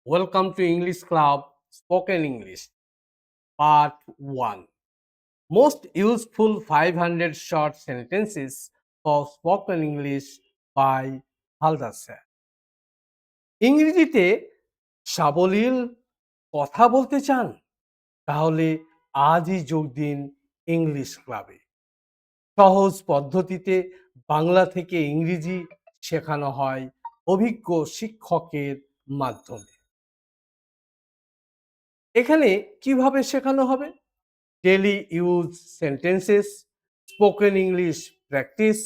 Welcome to English Club Spoken English Part 1. Most useful 500 short sentences for spoken English by Haldar sir. ইংরেজিতে সাবলীল কথা বলতে চান? তাহলে আজই যোগ দিন ইংলিশ ক্লাবে। সহজ পদ্ধতিতে বাংলা থেকে ইংরেজি শেখানো হয় অভিজ্ঞ শিক্ষকের মাধ্যমে। এখানে কিভাবে শেখানো হবে? Daily use sentences, spoken English practice,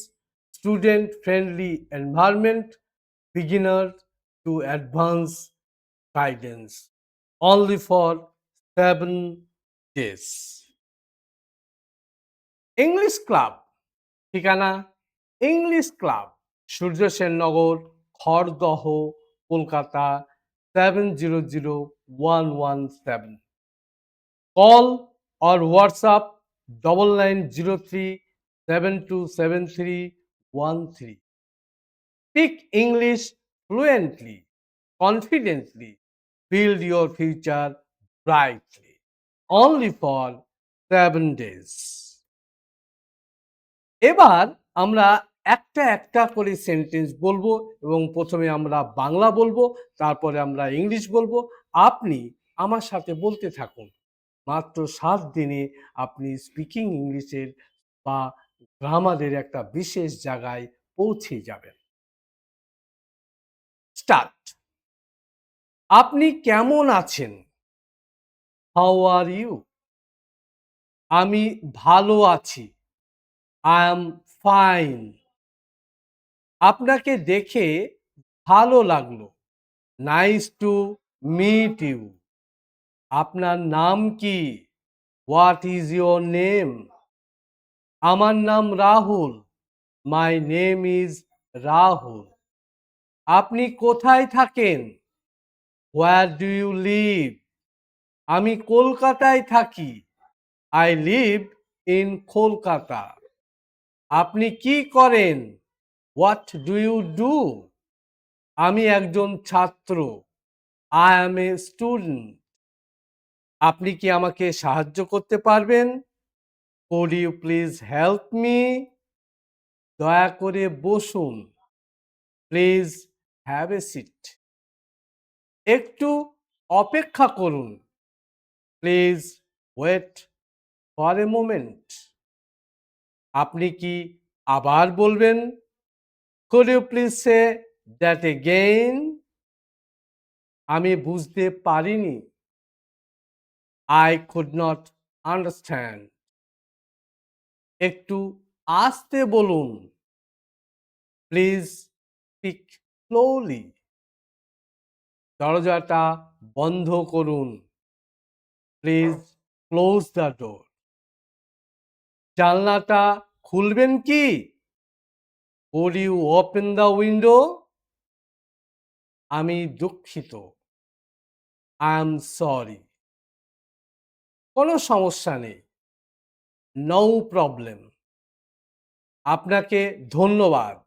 student friendly environment, beginner to advance guidance, only for 7 days। English club ঠিকানা English club, Surya Sen Nagar, Khardah, Kolkata 700117। Call or WhatsApp 9903727313। Speak English fluently, confidently, build your future brightly. Only for 7 days। এবার আমরা একটা একটা করে sentence বলবো এবং প্রথমে আমরা বাংলা বলবো, তারপরে আমরা ইংলিশ বলবো। আপনি আমার সাথে বলতে থাকুন। মাত্র 7 দিনে আপনি স্পিকিং ইংলিশের বা গ্রামারের একটা বিশেষ জায়গায় পৌঁছে যাবেন। স্টার্ট। আপনি কেমন আছেন? How are you? আমি ভালো আছি। I am fine. আপনাকে দেখে ভালো লাগলো। Nice to meet you. আপনার নাম কি? What is your name? আমার নাম Rahul. My name is Rahul. আপনি কোথায় থাকেন? Where do you live? আমি কলকাতায় থাকি। I live in Kolkata. আপনি কি করেন? What do you do? আমি একজন ছাত্র। I am a student. আপনি কি আমাকে সাহায্য করতে পারবেন? Could you please help me? দয়া করে বসুন। Please have a seat. একটু অপেক্ষা করুন। Please wait for a moment. আপনি কি আবার বলবেন? Could you please say that again? আমি বুঝতে পারিনি। I could not understand. একটু আস্তে বলুন। Please speak slowly. দরজাটা বন্ধ করুন। Please close the door. জানলাটা খুলবেন কি? Would you open the window? আমি দুঃখিত। I am sorry। কোনো সমস্যা নেই। No problem। আপনাকে ধন্যবাদ।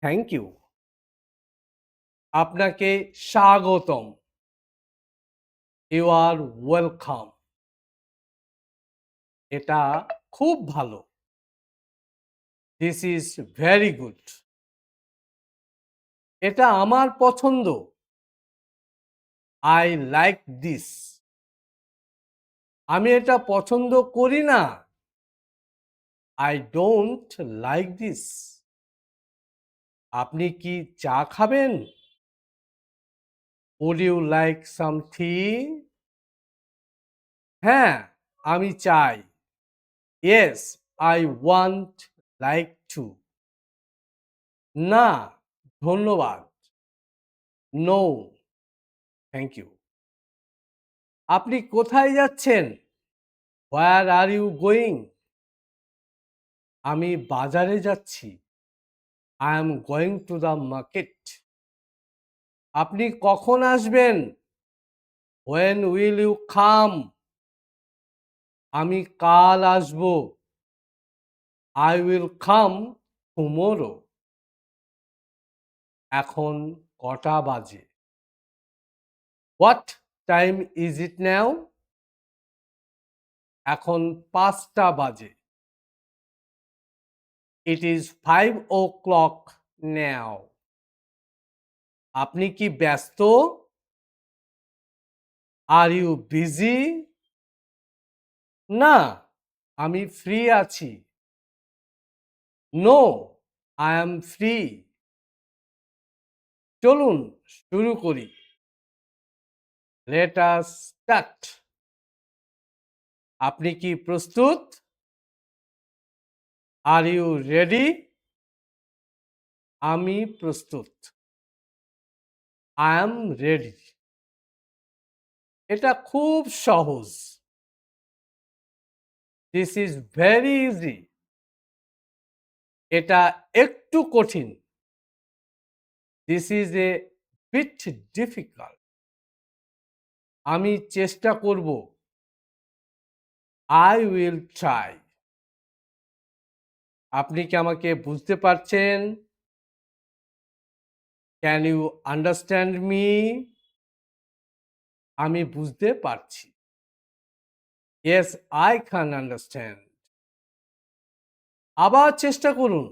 Thank you. আপনাকে স্বাগতম। You are welcome. এটা খুব ভালো। This is very good. এটা আমার পছন্দ। I like this. আমি এটা পছন্দ করি না। I don't like this. আপনি কি চা খাবেন? Would you like some tea? হ্যাঁ, আমি চাই। Yes, I want like to। না, ধন্যবাদ। No, thank you। আপনি কোথায় যাচ্ছেন? Where are you going? আমি বাজারে যাচ্ছি। I am going to the market। আপনি কখন আসবেন? When will you come? আমি কাল আসব। I will come tomorrow। এখন কটা বাজে? What time is it now? এখন ৫টা বাজে। It is 5 o'clock now. আপনি কি ব্যস্ত? Are you busy? না, আমি ফ্রি আছি। No, I am free. চলুন শুরু করি। Let us start. আপনি কি প্রস্তুত? Are you ready? আমি প্রস্তুত। I am ready. এটা খুব সহজ। This is very easy. এটা একটু কঠিন। This is a bit difficult. আমি চেষ্টা করব। I will try. আপনি কি আমাকে বুঝতে পারছেন? Can you understand me? আমি বুঝতে পারছি। Yes, I can understand. আবার চেষ্টা করুন।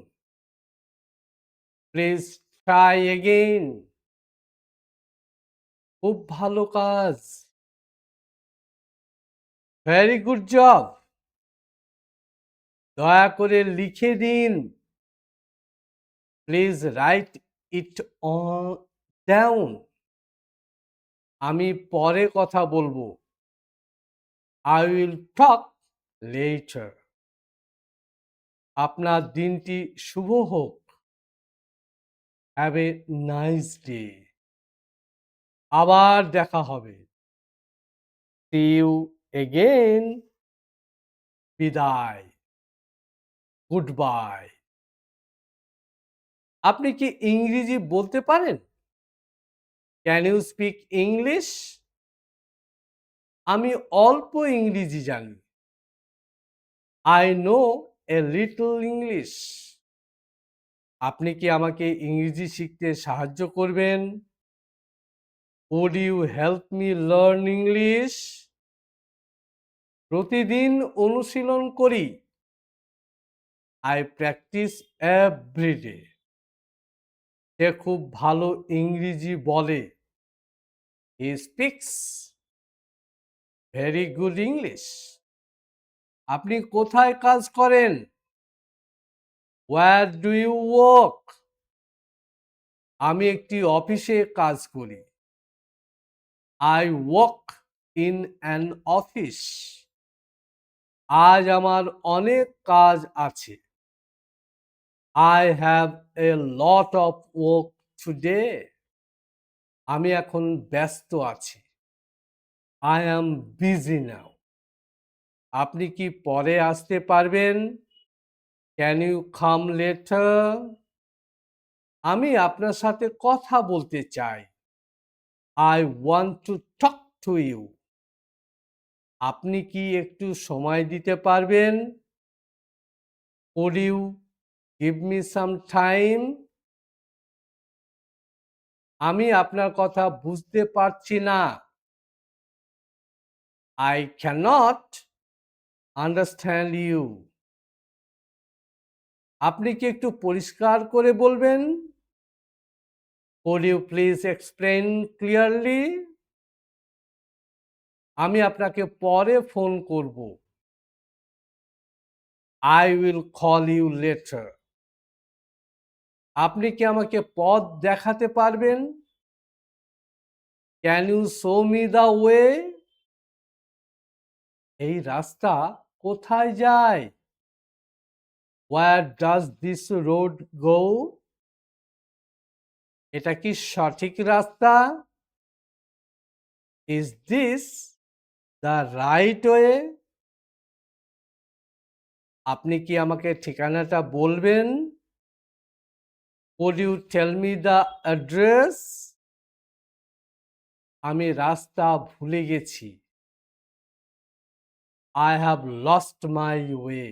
Please try again. খুব ভালো কাজ। Very good job. দয়া করে লিখে দিন। Please write it on down. আমি পরে কথা বলবো। I will talk later. আপনার দিনটি শুভ হোক। Have a nice day. আবার দেখা হবে। See you again. বিদায়। Goodbye. আপনি কি ইংরেজি বলতে পারেন? Can you speak English? আমি অল্প ইংরেজি জানি। I know a little English. আপনি কি আমাকে ইংরেজি শিখতে সাহায্য করবেন? Would you help me learn English? প্রতিদিন অনুশীলন করি। I practice everyday. সে খুব ভালো ইংরেজি বলে। He speaks very good English. আপনি কোথায় কাজ করেন? Where do you work? আমি একটি অফিসে কাজ করি। I work in an office. আজ আমার অনেক কাজ আছে। I have a lot of work today. আমি এখন ব্যস্ত আছি। I am busy now. আপনি কি পরে আসতে পারবেন? Can you come later? আমি আপনার সাথে কথা বলতে চাই। I want to talk to you. আপনি কি একটু সময় দিতে পারবেন? Would you give me some time? আমি আপনার কথা বুঝতে পারছি না। I cannot understand you. আপনি কি একটু পরিষ্কার করে বলবেন? Could you please explain clearly? আমি আপনাকে পরে ফোন করব। I will call you later. আপনি কি আমাকে পথ দেখাতে পারবেন? Can you show me the way? এই রাস্তা কোথায় যায়? Where does this road go? এটা কি সঠিক রাস্তা? Is this the right way? আপনি কি আমাকে ঠিকানাটা বলবেন? Could you tell me the address? আমি রাস্তা ভুলে গেছি। I have lost my way.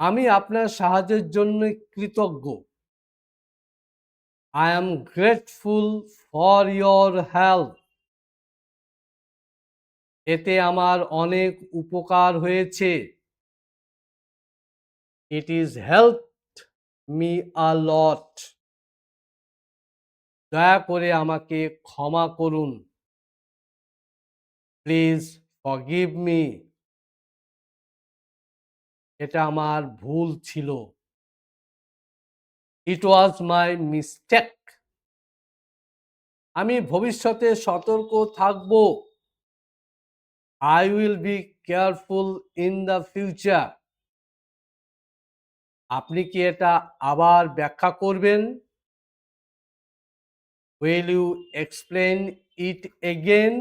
আমি আপনার সাহায্যের জন্য কৃতজ্ঞ। I am grateful for your help. এতে আমার অনেক উপকার হয়েছে। It is helped me a lot. দয়া করে আমাকে ক্ষমা করুন। Please forgive me. এটা আমার ভুল ছিল। It was my mistake. আমি ভবিষ্যতে সতর্ক থাকব। I will be careful in the future. আপনি কি এটা আবার ব্যাখ্যা করবেন? Will you explain it again?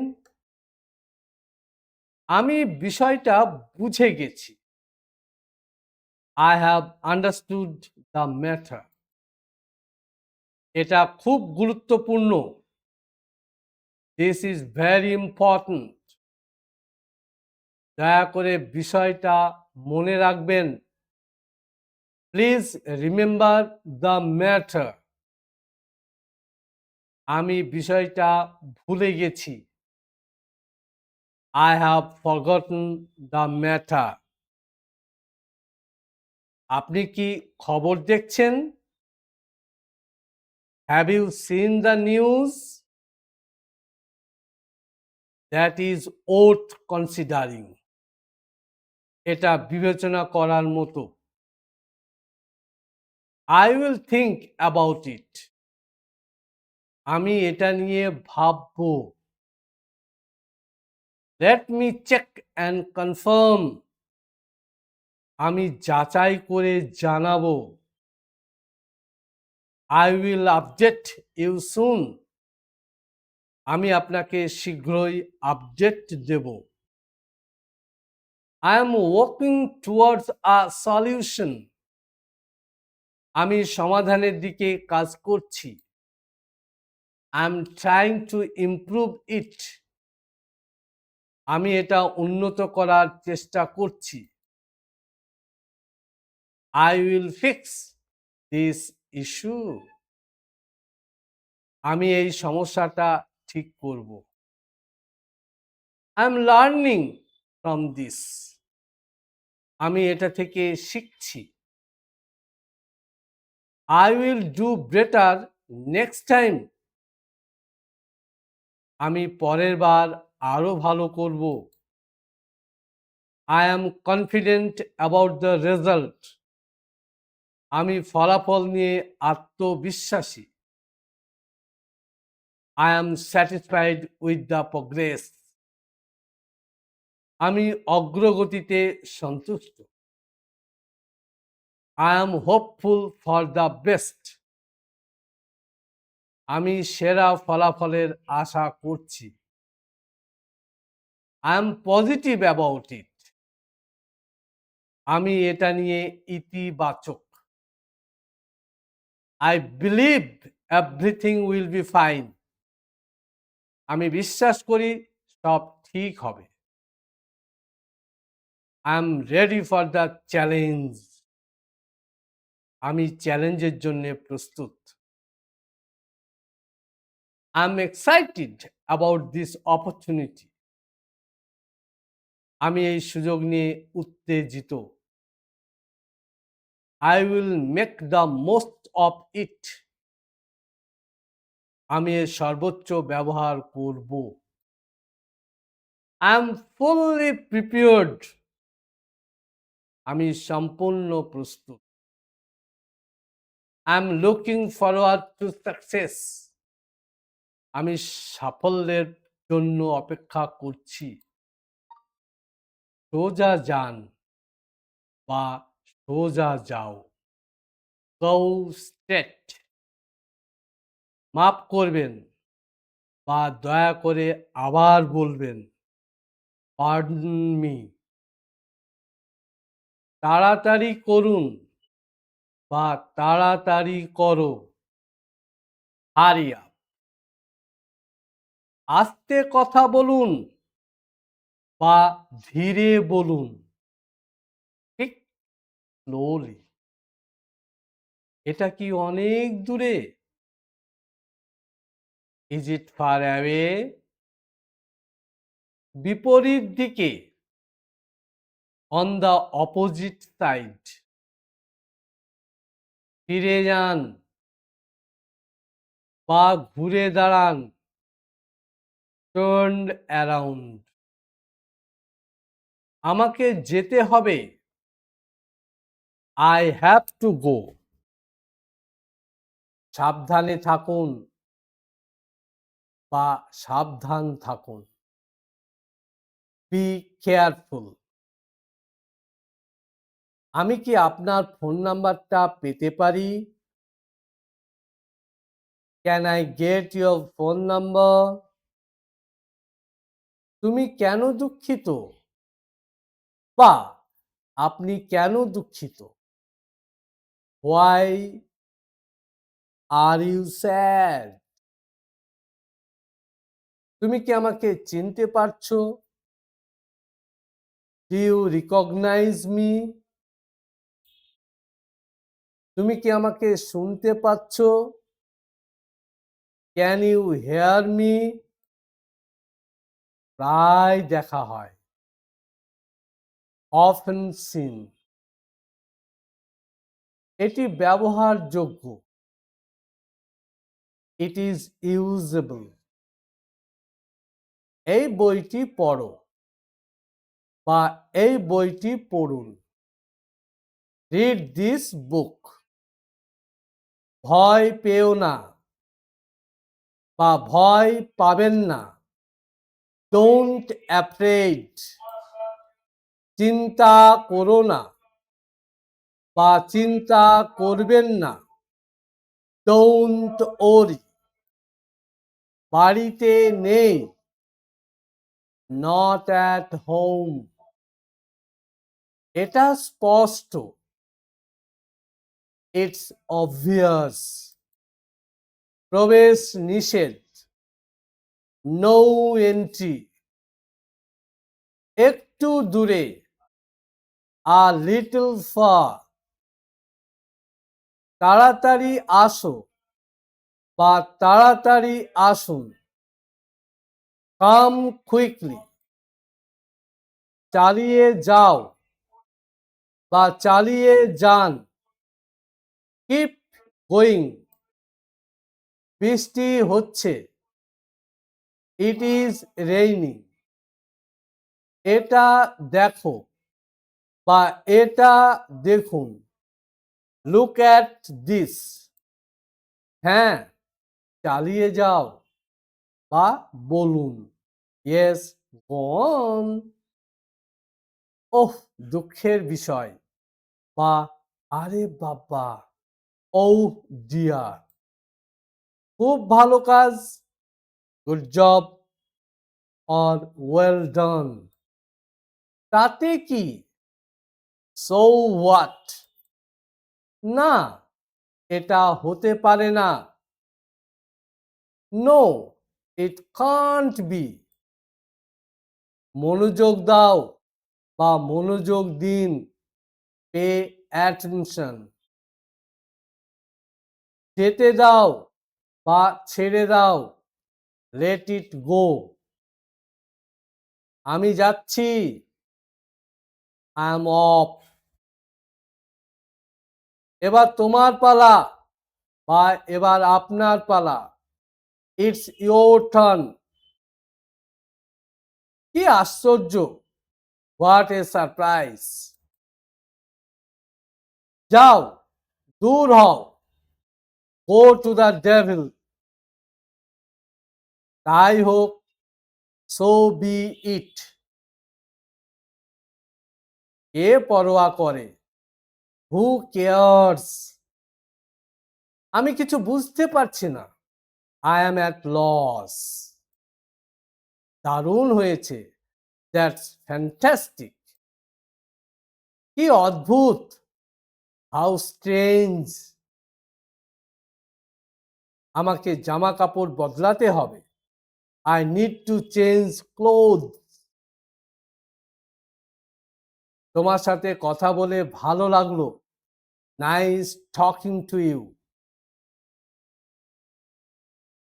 আমি বিষয়টা বুঝে গেছি। I have understood the matter. এটা খুব গুরুত্বপূর্ণ। This is very important. দয়া করে বিষয়টা মনে রাখবেন। Please remember the matter. আমি বিষয়টা ভুলে গেছি। I have forgotten the matter. আপনি কি খবর দেখছেন? Have you seen the news? That is worth considering. এটা বিবেচনা করার মতো। I will think about it. আমি এটা নিয়ে ভাববো। Let me check and confirm. আমি যাচাই করে জানাবো। I will update you soon. আমি আপনাকে শীঘ্রই আপডেট দেব। I am working towards a solution. আমি সমাধানের দিকে কাজ করছি। I am trying to improve it. আমি এটা উন্নত করার চেষ্টা করছি। I will fix this issue. আমি এই সমস্যাটা ঠিক করব। I am learning from this. আমি এটা থেকে শিখছি। I will do better next time. আমি পরের বার আরো ভালো করব। I am confident about the result. আমি ফলাফল নিয়ে আত্মবিশ্বাসী। I am satisfied with the progress. আমি অগ্রগতিতে সন্তুষ্ট। I am hopeful for the best. আমি সেরা ফলাফলের আশা করছি। I am positive about it. আমি এটা নিয়ে ইতিবাচক। I believe everything will be fine. আমি বিশ্বাস করি সব ঠিক হবে। I am ready for the challenge. আমি চ্যালেঞ্জের জন্য প্রস্তুত। I am excited about this opportunity. আমি এই সুযোগ নিয়ে উত্তেজিত। I will make the most of it. আমি এর সর্বোচ্চ ব্যবহার করব। I am fully prepared. আমি সম্পূর্ণ প্রস্তুত। I am looking forward to success. আমি সাফল্যের জন্য অপেক্ষা করছি। সোজা যান বা সোজা যাও। Go straight. মাফ করবেন বা দয়া করে আবার বলবেন। Pardon me. তাড়াতাড়ি করুন বা তাড়াতাড়ি করো। Hurry up. আস্তে কথা বলুন বা ধীরে বলুন। ঠিক স্লোলি। এটা কি অনেক দূরে? Is it far away? বিপরীত দিকে, অন দ্য অপোজিট সাইড। ফিরে যান বা ঘুরে দাঁড়ান, টার্নড অ্যারাউন্ড। আমাকে যেতে হবে, আই হ্যাভ টু গো। সাবধানে থাকুন বা সাবধান থাকুন, বি কেয়ারফুল। আমি কি আপনার ফোন নাম্বারটা পেতে পারি? Can I get your phone number? তুমি কেন দুঃখিত? বা আপনি কেন দুঃখিত? Why are you sad? তুমি কি আমাকে চিনতে পারছো? Do you recognise me? তুমি কি আমাকে শুনতে পাচ্ছ? Can you hear me? প্রায় দেখা হয়, অফেন সিন। এটি ব্যবহারযোগ্য, ইট ইজ ইউজেবল। এই বইটি পড়ো বা এই বইটি পড়ুন, রিড দিস বুক। ভয় পেও না বা ভয় পাবেন না, ডোন্ট অ্যাফ্রেড। চিন্তা করো না বা চিন্তা করবেন না, ডোন্ট ওরি। বাড়িতে নেই, নট অ্যাট হোম। এটা স্পষ্ট, ইটস অবভিয়াস। প্রবেশ নিষেধ, নো এন্ট্রি। একটু দূরে, আ লিটল ফার। তাড়াতাড়ি আসো বা তাড়াতাড়ি আসুন, কাম কুইকলি। চালিয়ে যাও বা চালিয়ে যান, কিপ গোয়িং। বৃষ্টি হচ্ছে, ইট ইজ রেইনিং। এটা দেখো বা এটা দেখুন, লুক অ্যাট দিস। হ্যাঁ, চালিয়ে যাও বা বলুন, ইয়েস গো অন। ওহ, দুঃখের বিষয় বা আরে বাবা, ও ডিয়ার। খুব ভালো কাজ, good job or well done. তাতে কি, সো হোয়াট। না, এটা হতে পারে না, নো ইট কান্ট বি। মনোযোগ দাও বা মনোযোগ দিন, পে অ্যাটেনশন। যেতে দাও বা ছেড়ে দাও, লেট ইট গো। আমি যাচ্ছি, আই এম অফ। এবার তোমার পালা বা এবার আপনার পালা, ইটস ইয়োর টার্ন। কি আশ্চর্য, হোয়াট এ সারপ্রাইজ। যাও, দূর হও, গো টু দ্য ডেভিল। তাই হোক, সো বি ইট। কে পরোয়া করে, হু কেয়ার্স। আমি কিছু বুঝতে পারছি না, আই অ্যাম অ্যাট লস। দারুণ হয়েছে, দ্যাটস ফ্যান্টাস্টিক। কি অদ্ভুত, হাউ স্ট্রেঞ্জ। আমাকে জামা কাপড় বদলাতে হবে, I need to change cloth. তোমার সাথে কথা বলে ভালো লাগলো, নাইস টকিং টু ইউ।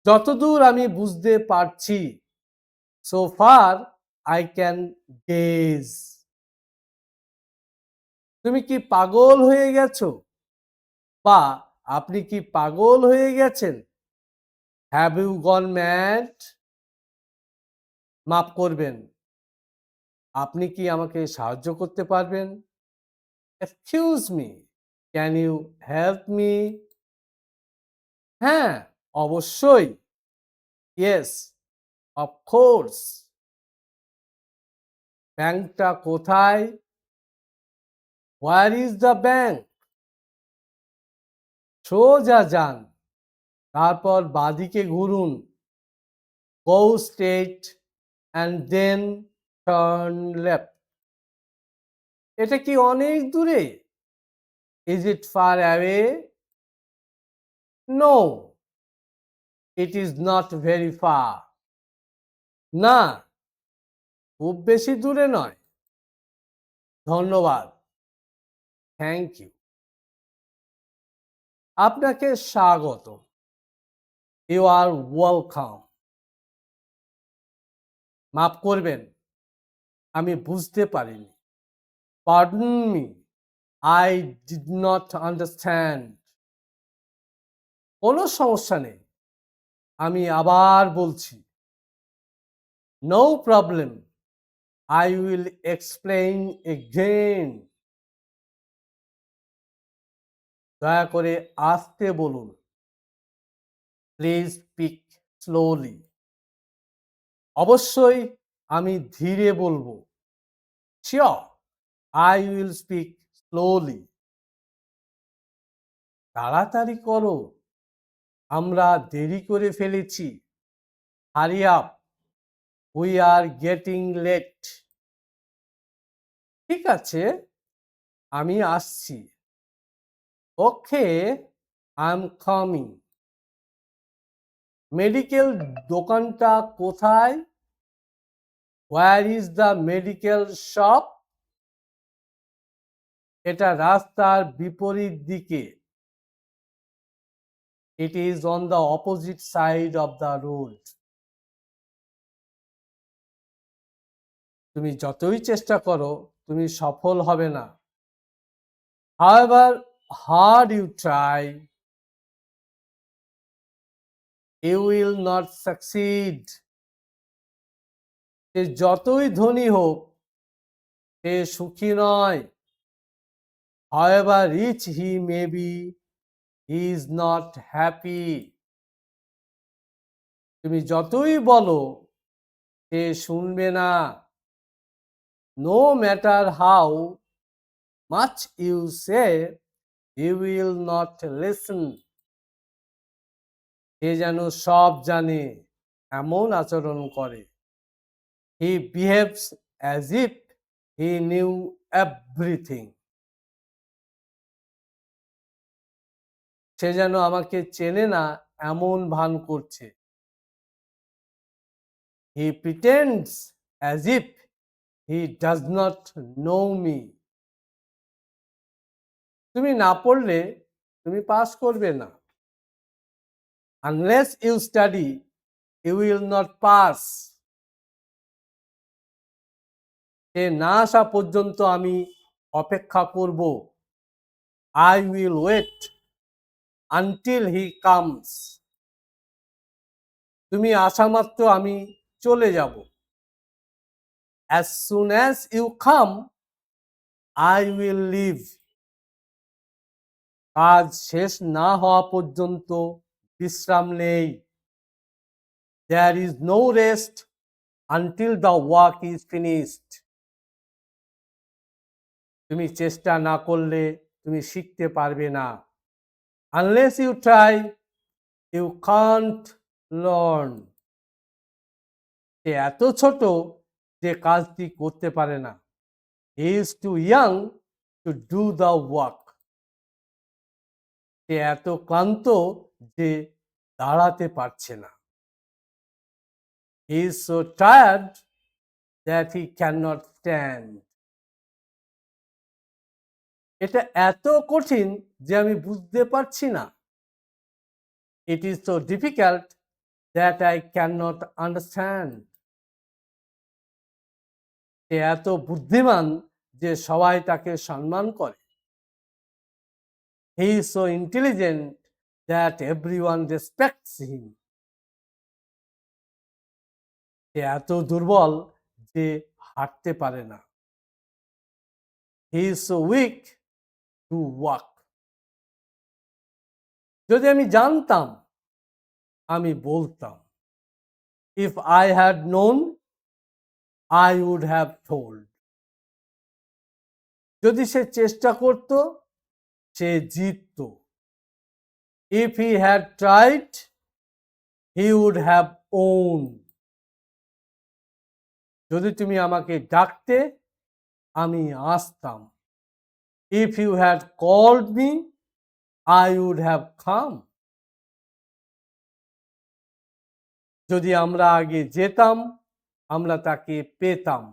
যতদূর আমি বুঝতে পারছি, so far I can gaze. তুমি কি পাগল হয়ে গেছো? বা আপনি কি পাগল হয়ে গেছেন? Have you gone mad? মাফ করবেন, আপনি কি আমাকে সাহায্য করতে পারবেন? Excuse me, can you help me? হ্যাঁ, অবশ্যই। Yes, of course. ব্যাংকটা কোথায়? Where is the bank? সোজা যান, তারপর বাঁদিকে ঘুরুন। Go straight and then turn left. এটা কি অনেক দূরে? Is it far away? No, it is not very far. না, খুব বেশি দূরে নয়। ধন্যবাদ। Thank you. আপনাকে স্বাগত। You are welcome. মাফ করবেন, আমি বুঝতে পারিনি। Pardon me, I did not understand. কোনো সমস্যা নেই, আমি আবার বলছি। No problem, I will explain again. দয়া করে আস্তে বলুন। Please speak slowly. অবশ্যই আমি ধীরে বলবো। Sure, I will speak slowly. তাড়াতাড়ি করো, আমরা দেরি করে ফেলেছি। Hurry up, we are getting late. ঠিক আছে, আমি আসছি। Okay, I am coming. Medical দোকানটা কোথায়? Where is the medical shop? এটা রাস্তার বিপরীত দিকে। It is on the opposite side of the road. তুমি যতই চেষ্টা করো, তুমি সফল হবে না। However hard you try, you will not succeed. সে যতই ধনী হোক, সে সুখী নয়। However rich he may be, he is not happy. তুমি যতই বলো, সে শুনবে না। No matter how much you say, he will not listen. সে যেন সব জানে এমন আচরণ করে। He behaves as if he knew everything. সে যেন আমাকে চেনে না এমন ভান করছে। He pretends as if he does not know me. তুমি না পড়লে তুমি পাস করবে না। Unless you study, you will not pass. সে না আসা পর্যন্ত আমি অপেক্ষা করব। I will wait until he comes. তুমি আসা মাত্র আমি চলে যাব। As soon as you come, I will leave. কাজ শেষ না হওয়া পর্যন্ত বিশ্রাম নেই। There is no rest until the work is finished. তুমি চেষ্টা না করলে তুমি শিখতে পারবে না। Unless you try, you can't learn. সে এত ছোট যে কাজটি করতে পারে না। He is too young to do the work. সে এত ক্লান্ত যে দাঁড়াতে পারছে না। He is so tired that he cannot stand. এটা এত কঠিন যে আমি বুঝতে পারছি না। It is so difficult that I cannot understand. সে এত বুদ্ধিমান যে সবাই তাকে সম্মান করে। He is so intelligent that everyone respects him. সে এত দুর্বল যে হাঁটতে পারে না। He is so weak to walk. যদি আমি জানতাম আমি বলতাম। If I had known, I would have told. যদি সে চেষ্টা করত সে জিতত। If he had tried, he would have won. যদি তুমি আমাকে ডাকতে আমি আসতাম। If you had called me, I would have come. যদি আমরা আগে যেতাম আমরা তাকে পেতাম।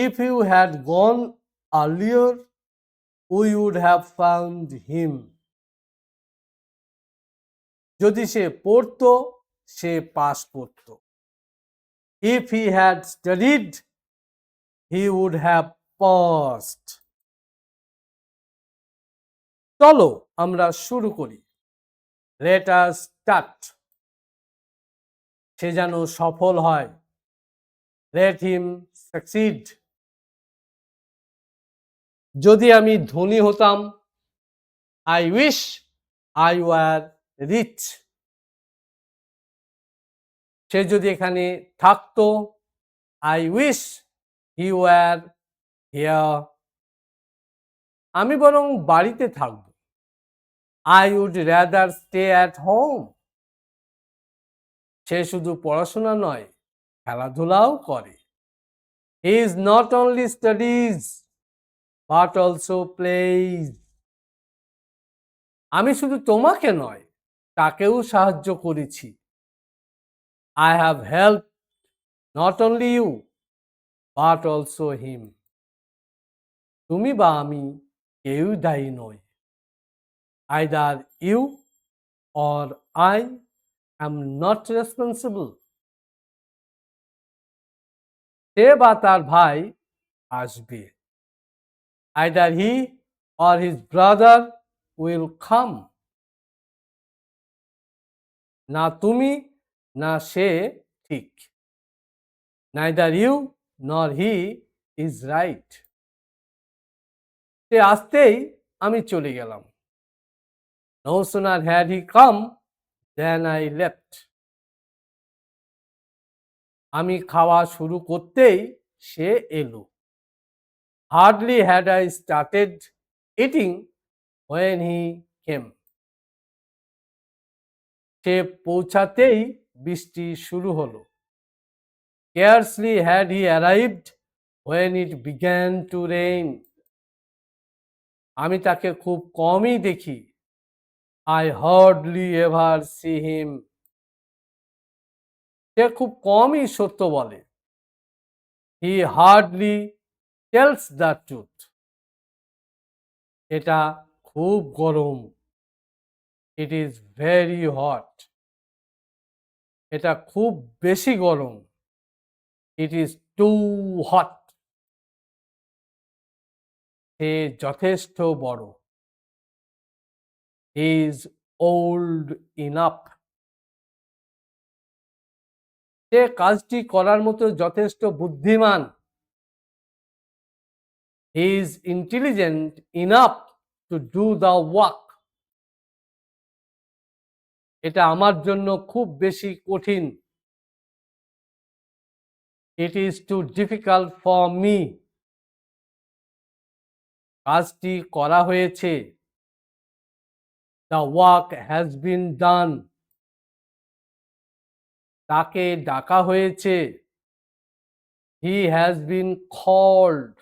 If you had gone earlier, we would have found him. যদি সে পড়তো সে পাস করত। If he had studied, he would have passed. চলো আমরা শুরু করি। Let us start. সে যেন সফল হয়। Let him succeed. যদি আমি ধনী হতাম I wish I were rich. সে যদি এখানে থাকতো I wish he were here. আমি বরং বাড়িতে থাকব I would rather stay at home. সে শুধু পড়াশোনা নয় খেলাধুলাও করে। He is not only studies but also plays. আমি শুধু তোমাকে নয় তাকেও সাহায্য করেছি। I have helped not only you but also him. তুমি বা আমি কেউ দায়ী নয়। Either you or I am not responsible. সে বা তার ভাই আসবে। Either he or his brother will come. না তুমি না সে ঠিক। Neither you nor he is right. সে আসতেই আমি চলে গেলাম। No sooner had he come than I left. আমি খাওয়া শুরু করতেই সে এলো। Hardly had I started eating when he came. সে পৌঁছাতেই বৃষ্টি শুরু হলো। Scarcely had he arrived when it began to rain. আমি তাকে খুব কমই দেখি। I hardly ever see him. সে খুব কমই সত্য বলে। He hardly tells the truth. এটা খুব গরম। It is very hot. এটা খুব বেশি গরম। It is too hot. সে যথেষ্ট বড়। He is old enough. সে কাজটি করার মতো যথেষ্ট বুদ্ধিমান। He is intelligent enough to do the work. এটা আমার জন্য খুব বেশি কঠিন। It is too difficult for me. কাজটি করা হয়েছে। The work has been done. তাকে ডাকা হয়েছে। He has been called.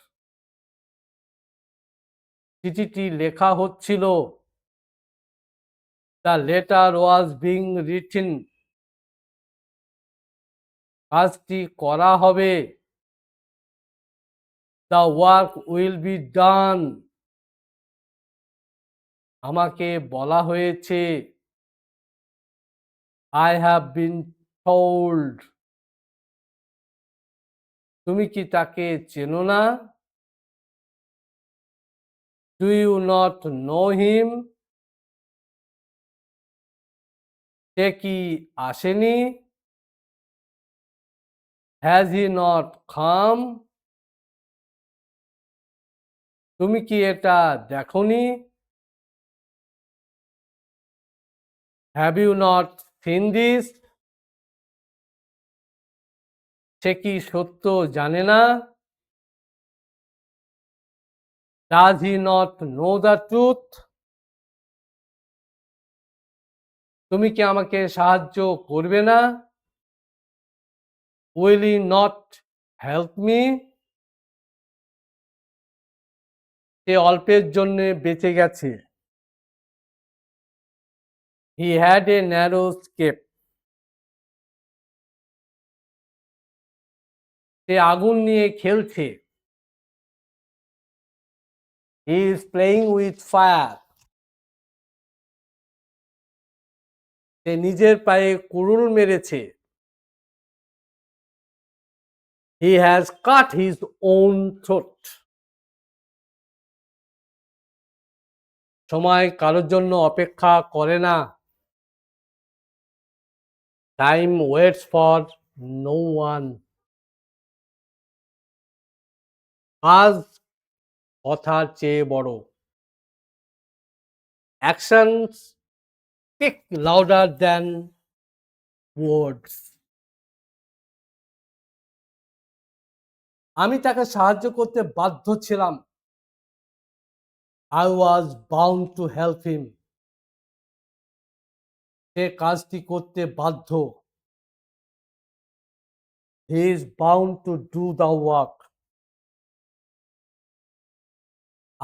চিঠিটি লেখা হচ্ছিল। The letter was being written. কাজটি করা হবে। The work will be done. আমাকে বলা হয়েছে। I have been told. তুমি কি তাকে চেনো না? Do you not know him? সে কি আসেনি? Has he not come? তুমি কি এটা দেখোনি? Have you not seen this? সে কি সত্য জানে না? Does he not know the truth? তুমি কি আমাকে সাহায্য করবে না? Will he not help me? সে অল্পের জন্য বেঁচে গেছে। He had a narrow escape. সে আগুন নিয়ে খেলছে। He is playing with fire. সে নিজের পায়ে কুড়ুল মেরেছে। He has cut his own throat. সময় কারোর জন্য অপেক্ষা করে না। Time waits for no one. কাজ কথার চেয়ে বড়। Actions speak louder than words. আমি তাকে সাহায্য করতে বাধ্য ছিলাম। I was bound to help him. সে কাজটি করতে বাধ্য। He is bound to do the work.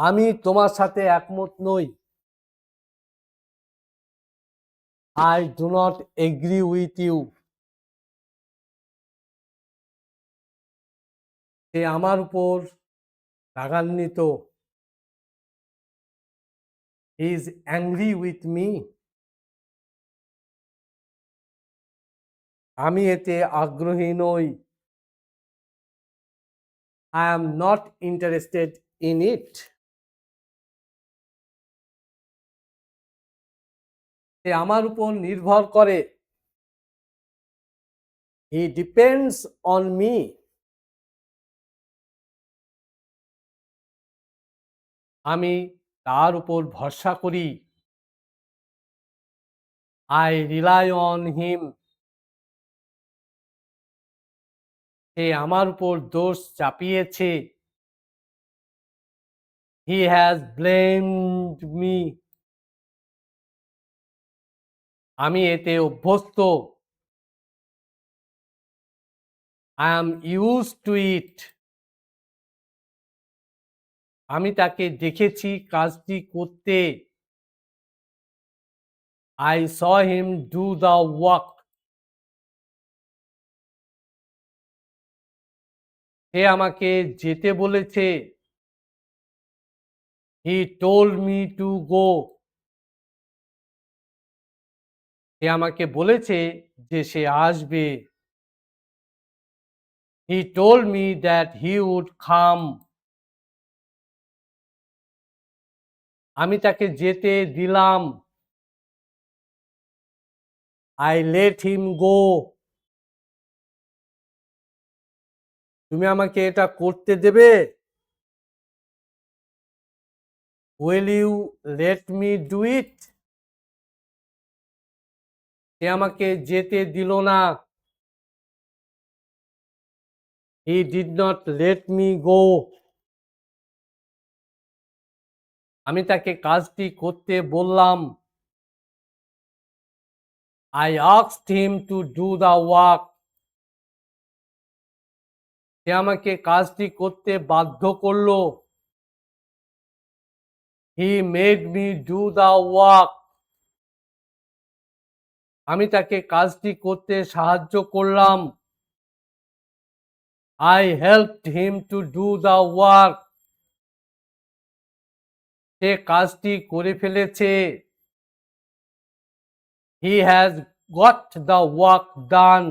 আমি তোমার সাথে একমত নই। I do not agree with you. সে আমার উপর রাগান্বিত। He is angry with me. আমি এতে আগ্রহী নই। I am not interested in it. সে আমার উপর নির্ভর করে। He depends on me. আমি তার উপর ভরসা করি। I rely on him. সে আমার উপর দোষ চাপিয়েছে। He has blamed me. আমি এতে অভ্যস্ত। I am used to it. আমি তাকে দেখেছি কাজটি করতে। I saw him do the work. সে আমাকে যেতে বলেছে। He told me to go. সে আমাকে বলেছে যে সে আসবে। He told me that he would come. আমি তাকে যেতে দিলাম। I let him go. তুমি আমাকে এটা করতে দেবে? Will you let me do it? সে আমাকে যেতে দিল না। He did not let me go. আমি তাকে কাজটি করতে বললাম। I asked him to do the work. সে আমাকে কাজটি করতে বাধ্য করলো। He made me do the work. আমি তাকে কাজটি করতে সাহায্য করলাম। I helped him to do the work. সে কাজটি করে ফেলেছে। He has got the work done.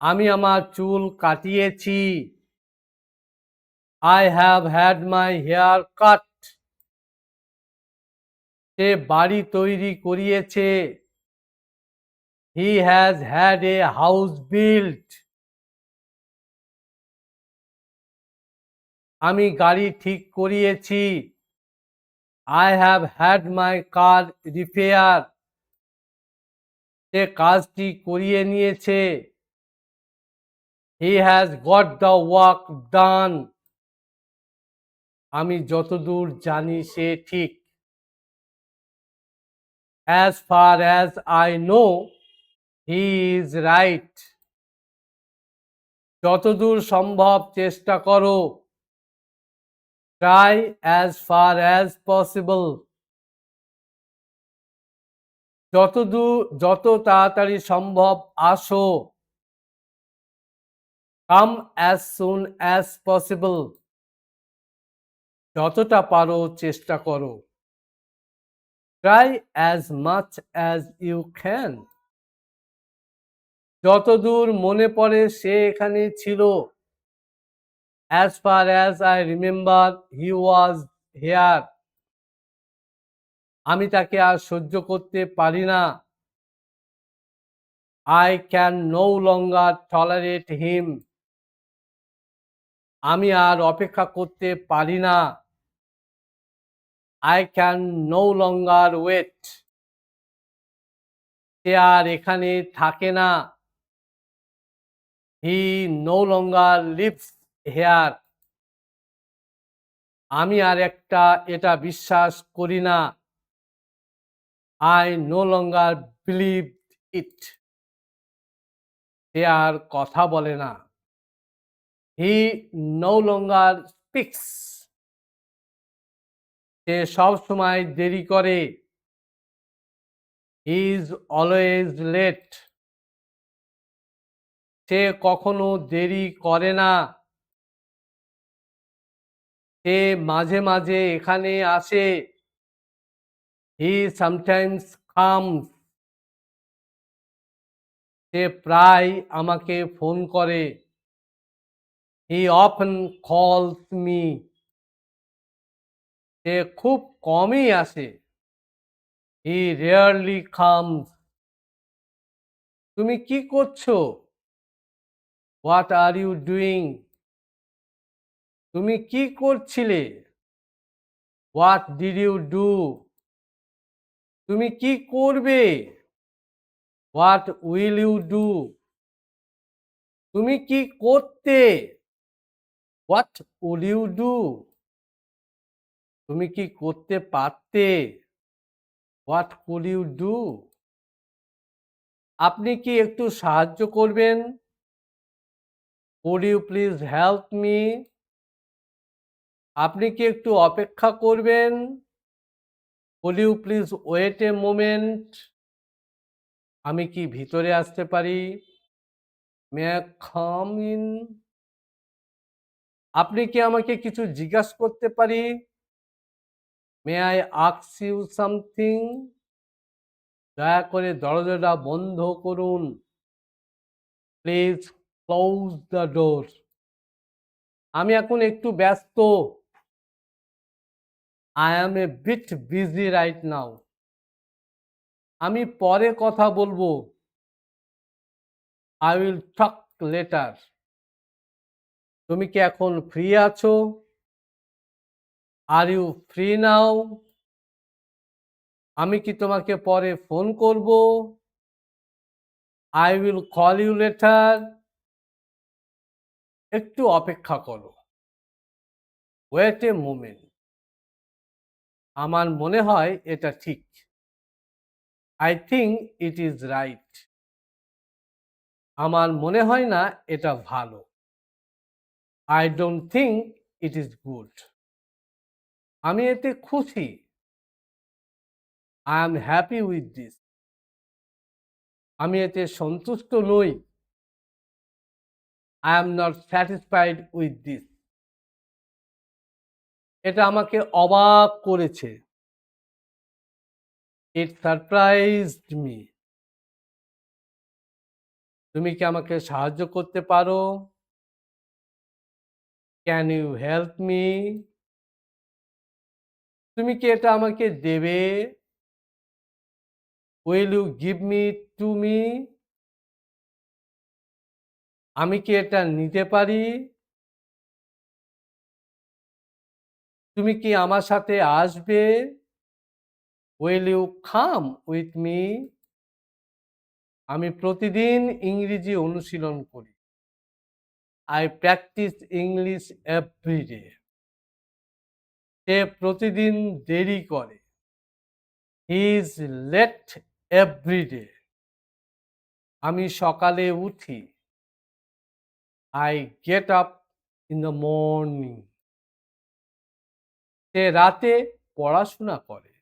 আমি আমার চুল কাটিয়েছি। I have had my hair cut. সে বাড়ি তৈরি করিয়েছে। He has had a house built. আমি গাড়ি ঠিক করিয়েছি। I have had my car repaired. সে কাজটি করিয়ে নিয়েছে। He has got the work done. আমি যতদূর জানি সে ঠিক। As far as I know, he is right. যতদূর সম্ভব চেষ্টা করো। Try as far as possible. যত তাড়াতাড়ি সম্ভব আসো। Come as soon as possible. যতটা পারো চেষ্টা করো। Try as much as you can. যতদূর মনে পড়ে সে এখানে ছিল। As far as I remember, he was here. আমি তাকে আর সহ্য করতে পারি না। I can no longer tolerate him. আমি আর অপেক্ষা করতে পারি না। I can no longer wait. সে আর এখানে থাকে না। He no longer lives here. আমি আর এটা বিশ্বাস করি না। I no longer believe it. সে আর কথা বলে না। He no longer speaks. সে সব সময় দেরি করে। He is always late. সে কখনো দেরি করে না। সে মাঝে মাঝে এখানে আসে। He sometimes comes. সে প্রায় আমাকে ফোন করে। He often calls me. সে খুব কমই আসে। He rarely comes. তুমি কি করছো? What are you doing? তুমি কি করছিলে? What did you do? তুমি কি করবে? What will you do? তুমি কি করতে? What would you do? তুমি কি করতে পারতে? What could you do? আপনি কি একটু সাহায্য করবেন? Would you please help me? আপনি কি একটু অপেক্ষা করবেন? Would you please wait a moment? আমি কি ভিতরে আসতে পারি? May I come in? আপনি কি আমাকে কিছু জিজ্ঞাসা করতে পারি? May I ask you something? দয়া করে দরজাটা বন্ধ করুন। Please close the door. আমি এখন একটু ব্যস্ত। I am a bit busy right now. আমি পরে কথা বলবো। I will talk later. তুমি কি এখন ফ্রি আছো? Are you free now? আমি কি তোমাকে পরে ফোন করব? I will call you later. একটু অপেক্ষা করো। Wait a moment. আমার মনে হয় এটা ঠিক। I think it is right. আমার মনে হয় না এটা ভালো। I don't think it is good. আমি এতে খুশি। I am happy with this. আমি এতে সন্তুষ্ট নই। I am not satisfied with this. এটা আমাকে অবাক করেছে। It surprised me. তুমি কি আমাকে সাহায্য করতে পারো? Can you help me? তুমি কি এটা আমাকে দেবে? Will you give me to me? আমি কি এটা নিতে পারি? তুমি কি আমার সাথে আসবে? Will you come with me? আমি প্রতিদিন ইংরেজি অনুশীলন করি। I practice English every day. সে প্রতিদিন দেরি করে। He is late every day. আমি সকালে উঠি। I get up in the morning. সে রাতে পড়াশোনা করে।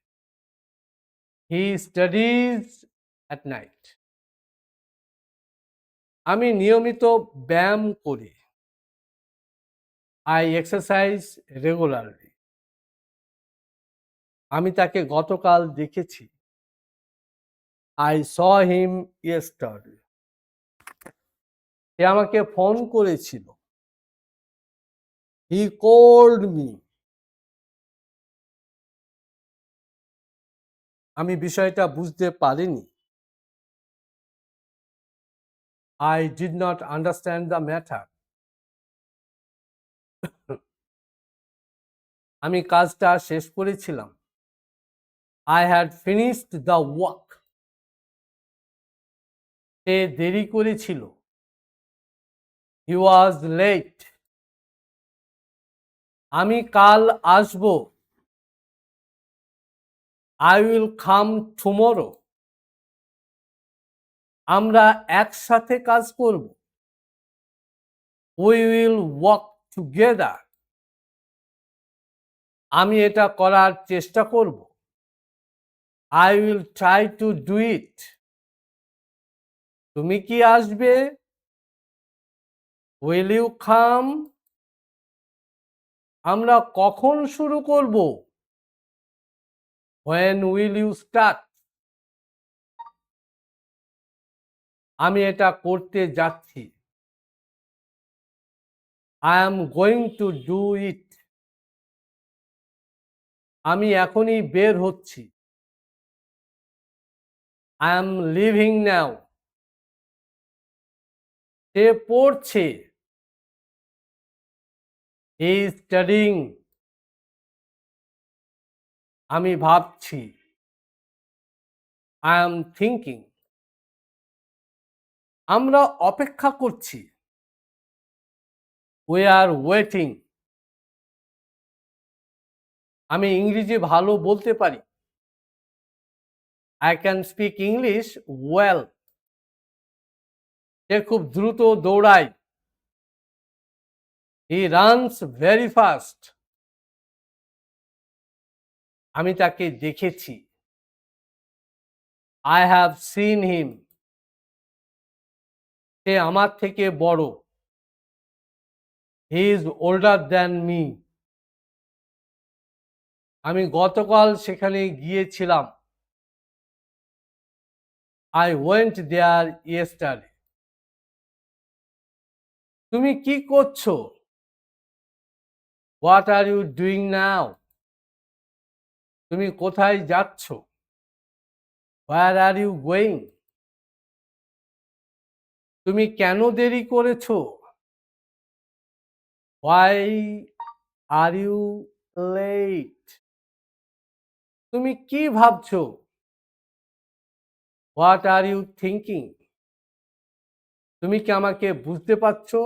He studies at night. আমি নিয়মিত ব্যায়াম করি। I exercise regularly. আমি তাকে গতকাল দেখেছি। I saw him yesterday. সে আমাকে ফোন করেছিল। He called me. আমি বিষয়টা বুঝতে পারিনি। I did not understand the matter. আমি কাজটা শেষ করেছিলাম। I had finished the work. সে দেরি করেছিল। He was late. আমি কাল আসব। I will come tomorrow. আমরা একসাথে কাজ করব। We will work together. আমি এটা করার চেষ্টা করব। I will try to do it. তুমি কি আসবে? Will you come? আমরা কখন শুরু করব? When will you start? আমি এটা করতে যাচ্ছি। I am going to do it. আমি এখনই বের হচ্ছি। I am leaving now. সে পড়ছে। He is studying. আমি ভাবছি। I am thinking. আমরা অপেক্ষা করছি। We are waiting. আমি ইংরেজি ভালো বলতে পারি। I can speak English well. সে খুব দ্রুত দৌড়ায়। He runs very fast. আমি তাকে দেখেছি। I have seen him. সে আমার থেকে বড়। He is older than me. আমি গতকাল সেখানে গিয়েছিলাম। I went there yesterday. তুমি কি করছো? What are you doing now? তুমি কোথায় যাচ্ছ? Where are you going? তুমি কেন দেরি করেছো? Why are you late? তুমি কি ভাবছো? What are you thinking? তুমি কি আমাকে বুঝতে পারছো?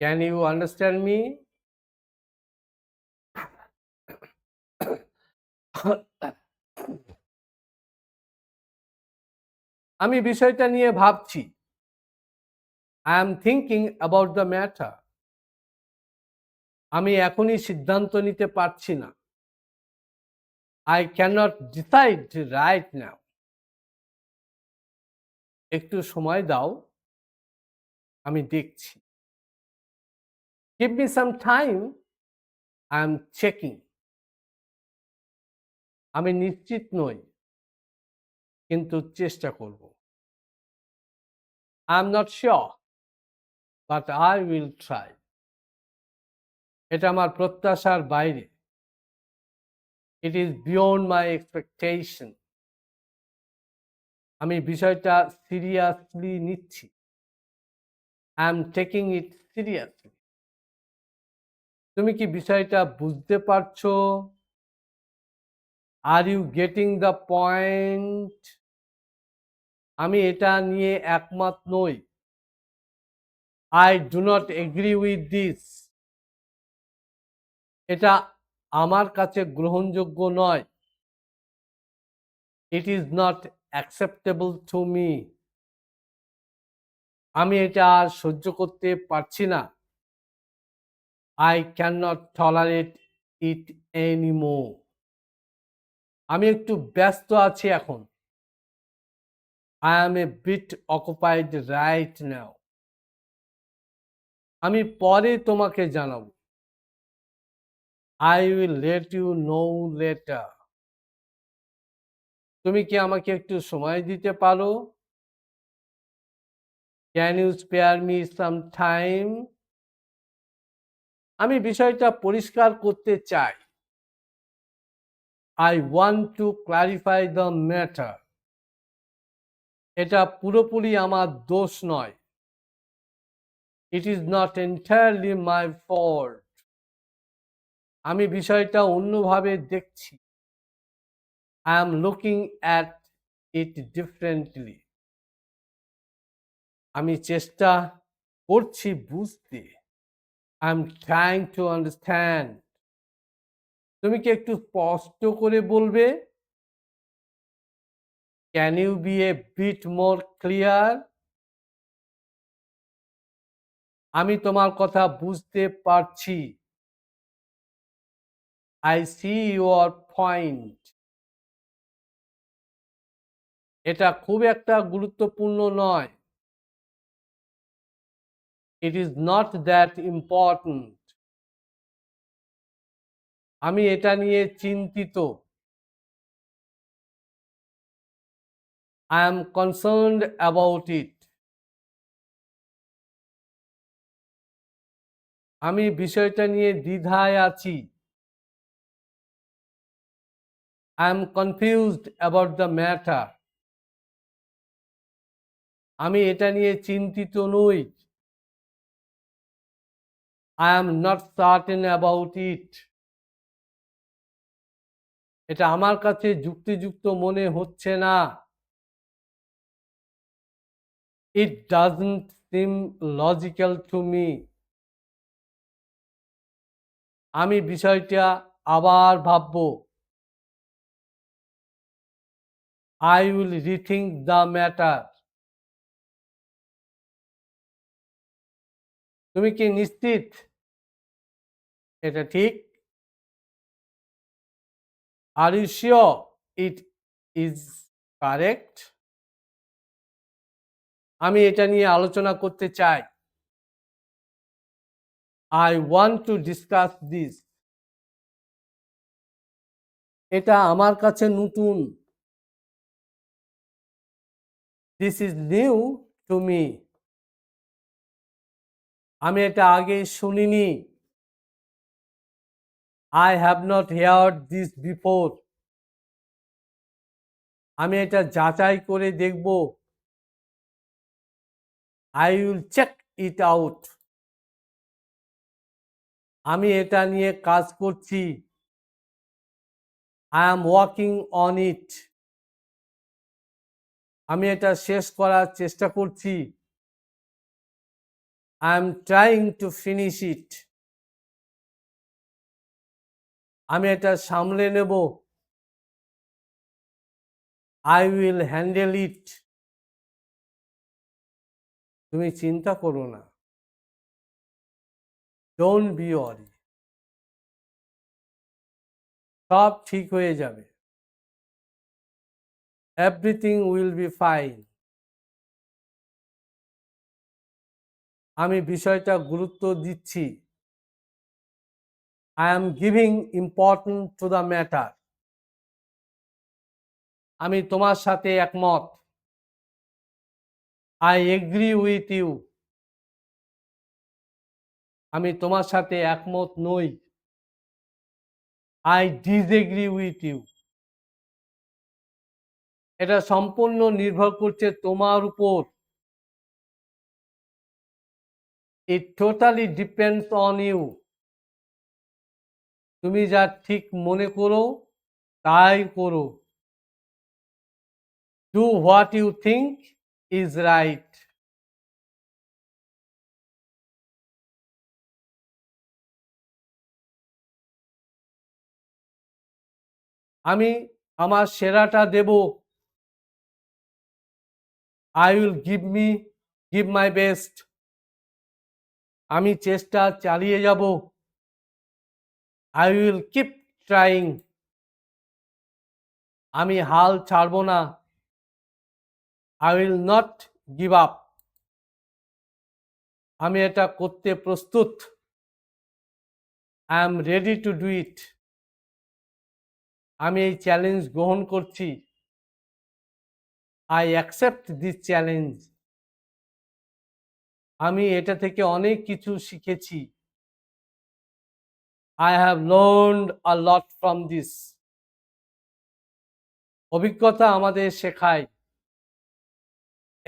Can you understand me? আমি বিষয়টা নিয়ে ভাবছি। I am thinking about the matter. আমি এখনই সিদ্ধান্ত নিতে পারছি না। I cannot decide right now. একটু সময় দাও, আমি দেখছি। Give me some time. I am checking. আমি নিশ্চিত নই, কিন্তু চেষ্টা করব। I am not sure, but I will try. এটা আমার প্রত্যাশার বাইরে। It is beyond my expectation. আমি বিষয়টা সিরিয়াসলি নিচ্ছি। I am taking it seriously. তুমি কি বিষয়টা বুঝতে পারছো? Are you getting the point? আমি এটা নিয়ে একমত নই। I do not agree with this. এটা আমার কাছে গ্রহণযোগ্য নয়। It is not acceptable to me. আমি এটা আর সহ্য করতে পারছি না। I can not tolerate it anymore. আমি একটু ব্যস্ত আছি এখন। I am a bit occupied right now. আমি পরে তোমাকে জানাবো। I will let you know later. তুমি কি আমাকে একটু সময় দিতে পারো? Can you spare me some time? আমি বিষয়টা পরিষ্কার করতে চাই। I want to clarify the matter. এটা পুরোপুরি আমার দোষ নয়। It is not entirely my fault. আমি বিষয়টা অন্যভাবে দেখছি। I am looking at it differently. আমি চেষ্টা করছি বুঝতে। I am trying to understand. তুমি কি একটু স্পষ্ট করে বলবে? Can you be a bit more clear? আমি তোমার কথা বুঝতে পারছি। I see your point. এটা খুব একটা গুরুত্বপূর্ণ নয়। It is not that important. আমি এটা নিয়ে চিন্তিত। I am concerned about it. আমি বিষয়টা নিয়ে দ্বিধায় আছি। I am confused about the matter. আমি এটা নিয়ে চিন্তিত নই। I am not certain about it. এটা আমার কাছে যুক্তিযুক্ত মনে হচ্ছে না। It doesn't seem logical to me. আমি বিষয়টা আবার ভাববো। I will rethink the matter. তুমি কি নিশ্চিত এটা ঠিক? Are you sure it is correct? আমি এটা নিয়ে আলোচনা করতে চাই। I want to discuss this. এটা আমার কাছে নতুন। This is new to me. আমি এটা আগে শুনিনি। I have not heard this before. আমি এটা যাচাই করে দেখব। I will check it out. আমি এটা নিয়ে কাজ করছি। I am working on it. আমি এটা শেষ করার চেষ্টা করছি। I am trying to finish it. আমি এটা সামলে নেব। I will handle it. তুমি চিন্তা করো না। Don't be worry. সব ঠিক হয়ে যাবে। Everything will be fine. আমি বিষয়টা গুরুত্ব দিচ্ছি। I am giving importance to the matter. আমি তোমার সাথে একমত। I agree with you. আমি তোমার সাথে একমত নই। I disagree with you. এটা সম্পূর্ণ নির্ভর করছে তোমার উপর। It totally depends on you. তুমি যা ঠিক মনে করো তাই করো। Do what you think is right. আমি আমার সেরাটা দেব। I will give my best. আমি চেষ্টা চালিয়ে যাব। I will keep trying. আমি হাল ছাড়ব না। I will not give up. আমি এটা করতে প্রস্তুত। I am ready to do ইট। আমি এই চ্যালেঞ্জ গ্রহণ করছি। I accept this challenge. আমি এটা থেকে অনেক কিছু শিখেছি। I have learned a lot from this. অভিজ্ঞতা আমাদের শেখায়।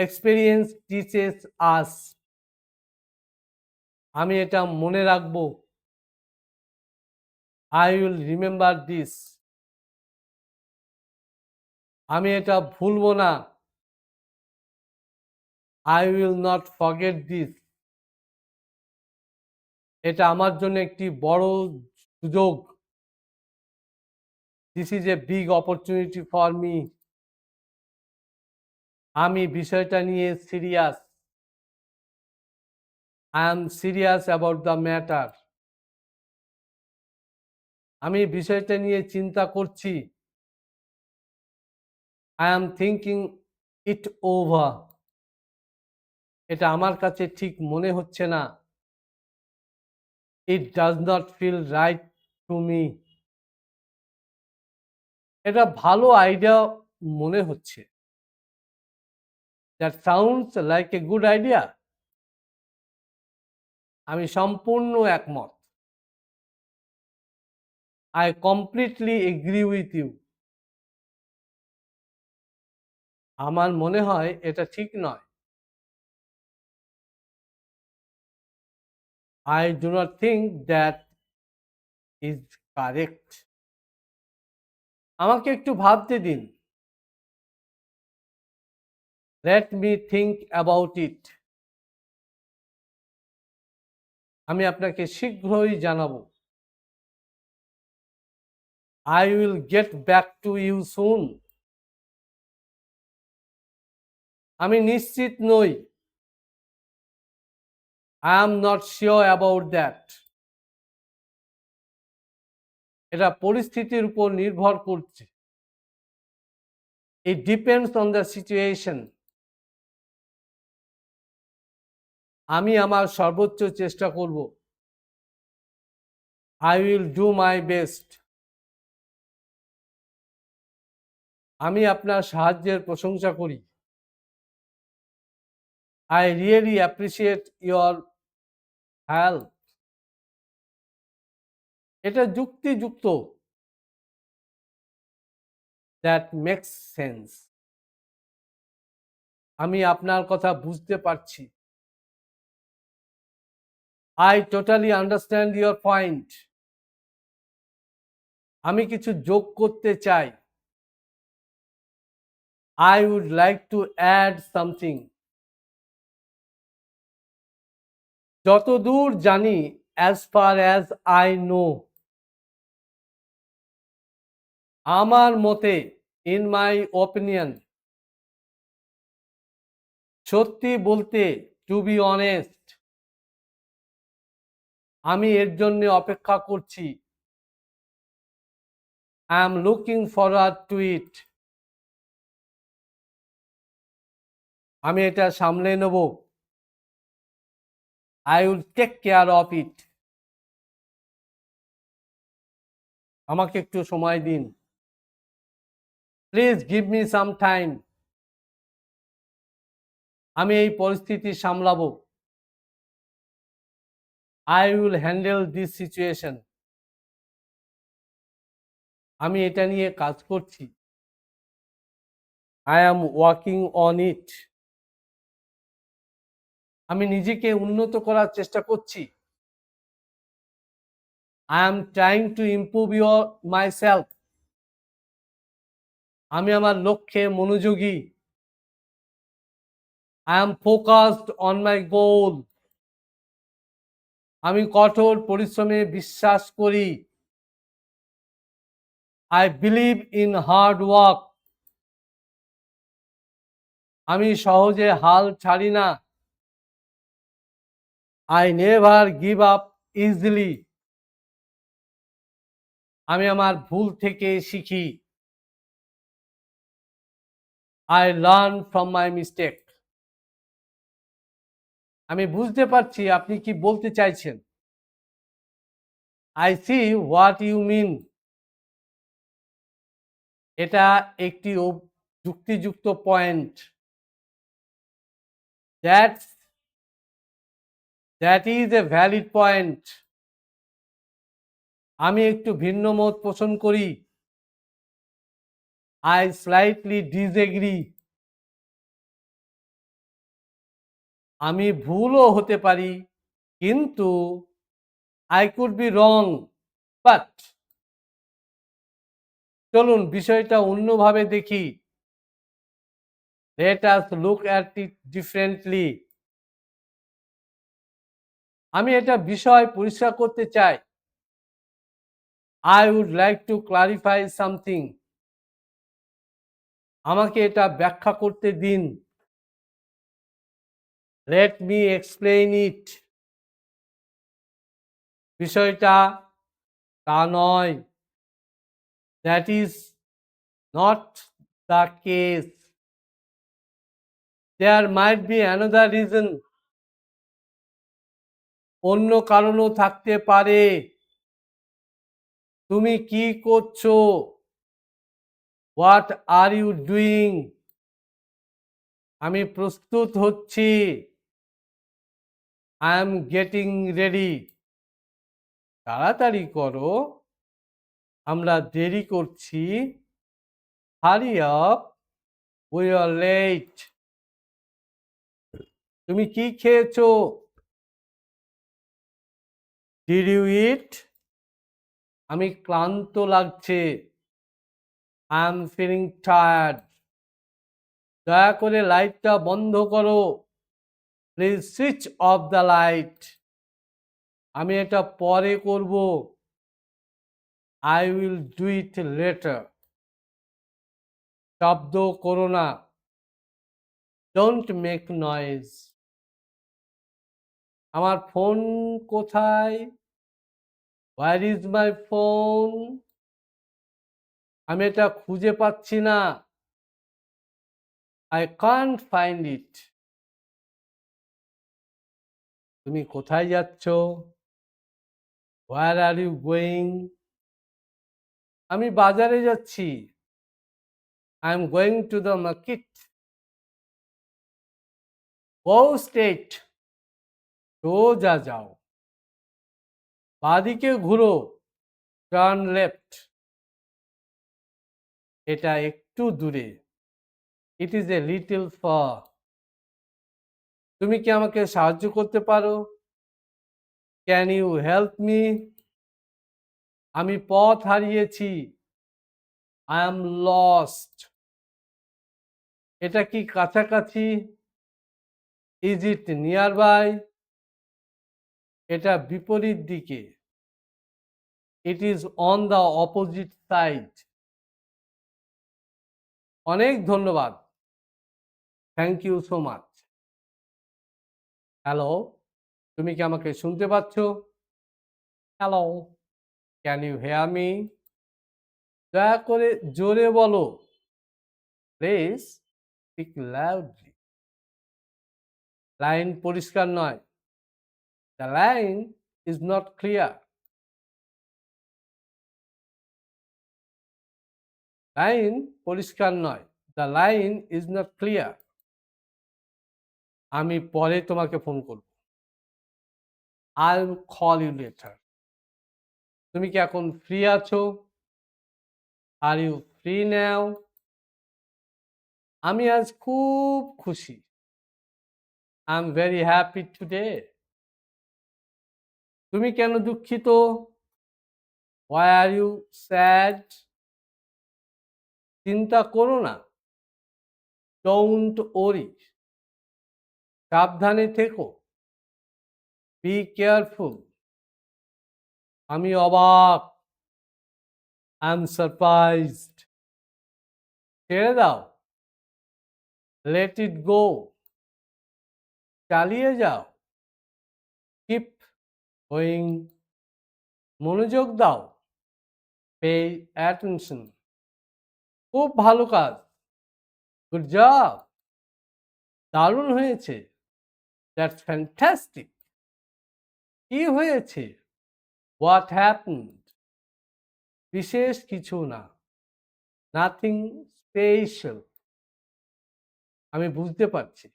Experience teaches us. আমি এটা মনে রাখব। I will remember this. আমি এটা ভুলবো না। I will not forget this. এটা আমার জন্য একটি বড় সুযোগ। This is a big opportunity for me. আমি বিষয়টা নিয়ে serious. I am serious about the matter. আমি বিষয়টা নিয়ে চিন্তা করছি। I am thinking it over. এটা আমার কাছে ঠিক মনে হচ্ছে না। It does not feel right to me. এটা ভালো আইডিয়া মনে হচ্ছে। That sounds like a good idea. আমি সম্পূর্ণ একমত। I completely agree with you. আমার মনে হয় এটা ঠিক নয়। I do not think that is correct. আমাকে একটু ভাবতে দিন। Let me think about it. আমি আপনাকে শীঘ্রই জানাবো। I will get back to you soon. আমি নিশ্চিত নই। I am not sure about that. এটা পরিস্থিতির উপর নির্ভর করছে। It depends on the situation. আমি আমার সর্বোচ্চ চেষ্টা করব। I will do my best. আমি আপনার সাহায্যের প্রশংসা করি। I really appreciate your help. এটা যুক্তিযুক্ত। That makes sense. আমি আপনার কথা বুঝতে পারছি। I totally understand your point. আমি কিছু যোগ করতে চাই। I would like to add something. যতদূর জানি, as far as I know. আমার মতে, ইন মাই ওপিনিয়ন। সত্যি বলতে, টু বি অনেস্ট, আমি এর জন্য অপেক্ষা করছি। I am looking forward to it. আমি এটা সামলে নেব। I will take care of it. আমাকে একটু সময় দিন। Please give me some time. আমি এই পরিস্থিতি সামলাবো। I will handle this situation. আমি এটা নিয়ে কাজ করছি। I am working on it. আমি নিজেকে উন্নত করার চেষ্টা করছি। I am trying to improve myself. আমি আমার লক্ষ্যে মনোযোগী। I am focused on my গোল। আমি কঠোর পরিশ্রমে বিশ্বাস করি। I believe in hard work. আমি সহজে হাল ছাড়ি না। I never give up easily. আমি আমার ভুল থেকে শিখি। I learn from my mistake. আমি বুঝতে পারছি আপনি কি বলতে চাইছেন। I see what you mean. এটা একটি যুক্তিযুক্ত point. That is a valid point. আমি একটু ভিন্ন মত পোষণ করি। I slightly disagree. আমি ভুলও হতে পারি, কিন্তু I could be wrong, but. চলুন বিষয়টা অন্যভাবে দেখি। Let us look at it differently. আমি এটা বিষয় পরিষ্কার করতে চাই। I would like to clarify something. আমাকে এটা ব্যাখ্যা করতে দিন। Let me explain it. বিষয়টা তা নয়। That is not the case. There might be another reason. অন্য কারণও থাকতে পারে। তুমি কি করছো? What are you doing? আমি প্রস্তুত হচ্ছি। I am getting ready. তাড়াতাড়ি করো, আমরা দেরি করছি। হারি আপ, উই আর লেট। তুমি কি খেয়েছো? Did you eat? আমি ক্লান্ত লাগছে। I am feeling tired. দয়া করে লাইটটা বন্ধ করো। Please switch off the light. আমি এটা পরে করব। I will do it later. শব্দ করো না। Don't make noise. আমার ফোন কোথায়? Where is my phone? আমি এটা খুঁজে পাচ্ছি না। I can't find it. তুমি কোথায় যাচ্ছ? Where are you going? আমি বাজারে যাচ্ছি। I am going to the market. Go straight. সোজা যাও। বাঁদিকে ঘুরো। Turn left. এটা একটু দূরে। It is a little far. তুমি কি আমাকে সাহায্য করতে পারো? Can you help me? আমি পথ হারিয়েছি। I am lost. এটা কি কাছাকাছি? Is it nearby? এটা বিপরীত দিকে। It is on the opposite side. অনেক ধন্যবাদ। Thank you so much. Hello, তুমি কি আমাকে শুনতে পাচ্ছ? Hello, can you hear me? দয়া করে জোরে বলো। Please speak loudly. লাইন পরিষ্কার নয়। The line is not clear. Line পরিষ্কার নয়। The line is not clear. আমি পরে তোমাকে ফোন করব। I'll call you later. তুমি কি এখন ফ্রি আছো? Are you free now? আমি আজ খুব খুশি। I'm very happy today. তুমি কেন দুঃখিত? Why are you sad? চিন্তা করো না। Don't worry. সাবধানে থেকো। Be careful. আমি অবাক। I'm surprised. ছেড়ে দাও। Let it go. চালিয়ে যাও। Keep going. মনোযোগ দাও। Pay attention. খুব ভালো কাজ। Good job. দারুণ হয়েছে। That's fantastic. কি হয়েছে? What happened? বিশেষ কিছু না। Nothing special. আমি বুঝতে পারছি।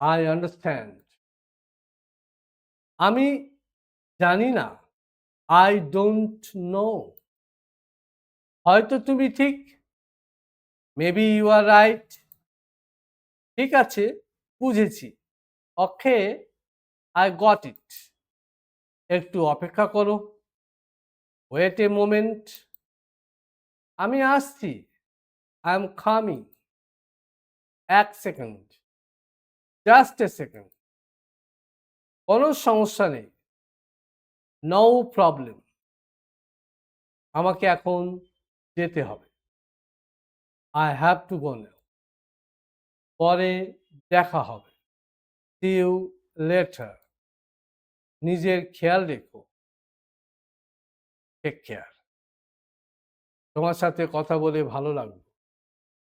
I understand. আমি জানি না। I don't know. হয়তো তুমি ঠিক। Maybe you are right. ঠিক আছে, বুঝেছি। Okay, I got it. একটু অপেক্ষা করো। Wait a moment. আমি আসছি। I am coming. এক সেকেন্ড। Just a second. কোনো সমস্যা নেই। No problem. আমাকে এখন যেতে হবে। I have to go now. পরে দেখা হবে। See you later. নিজের খেয়াল রেখো। Take care. তোমার সাথে কথা বলে ভালো লাগলো।